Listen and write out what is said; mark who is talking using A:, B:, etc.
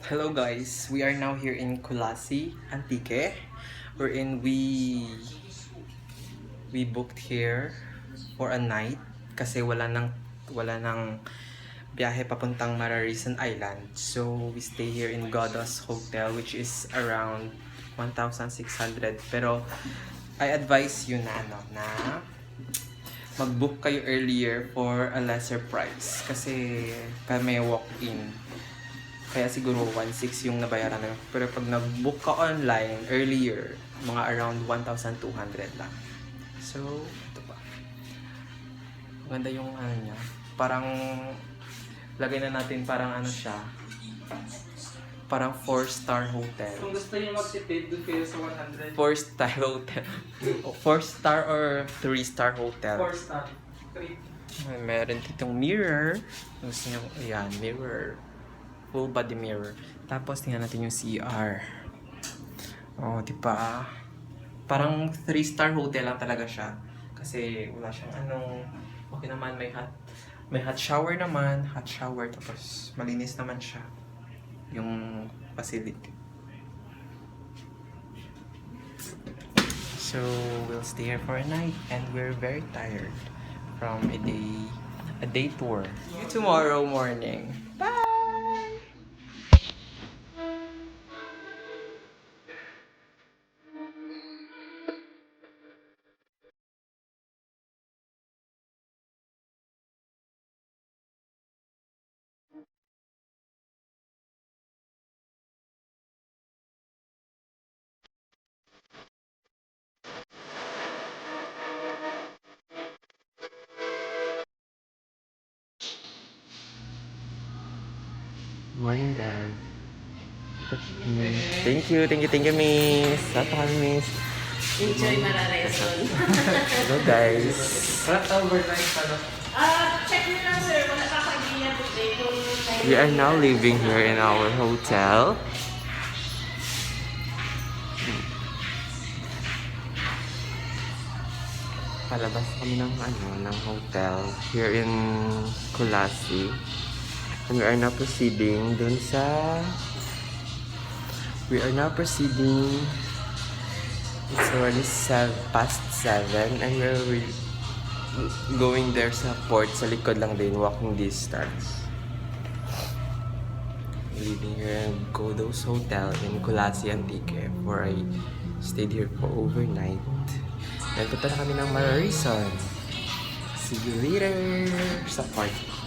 A: Hello guys, we are now here in Kulasi, Antique, wherein we booked here for a night kasi wala nang biyahe papuntang Mararison Island. So we stay here in Godos Hotel, which is around 1,600. Pero I advise you na mag-book kayo earlier for a lesser price kasi may walk-in. Kaya siguro 1,600 yung nabayaran na. Pero pag nag-book ka online earlier, mga around 1,200 lang. So, ito pa. Maganda yung ano niya. Parang, lagay na natin parang ano siya. Parang 4-star hotel.
B: Kung gusto niyo magtipid, doon kayo sa 100.
A: 4-star hotel. 4-star or 3-star hotel.
B: 4-star. 3.
A: Meron ditong mirror. Gusto nyo, ayan, mirror. Full body mirror. Tapos tingnan natin yung CR. Oh, di ba? Parang 3-star hotel lang talaga siya. Kasi wala siyang okay naman, may hot shower naman, hot shower, tapos malinis naman siya yung facility. So, we'll stay here for a night and we're very tired from a day tour. See you tomorrow morning. Bye! Morning, Dad. Thank you, miss. Sapa kami, miss.
C: Enjoy Mararison.
A: Hello, guys.
B: Flat overnight pala.
C: Check nyo lang sir kung nakakagaya today.
A: We are now living here in our hotel. Palabas kami ng hotel here in Kulasi. And we are now proceeding it's already past 7 and we're going there sa port, sa likod lang din, walking distance. Living here in Godos Hotel in Kulasi, Antique, where I stayed here for overnight. And punta na kami ng Mararison. See you later sa party.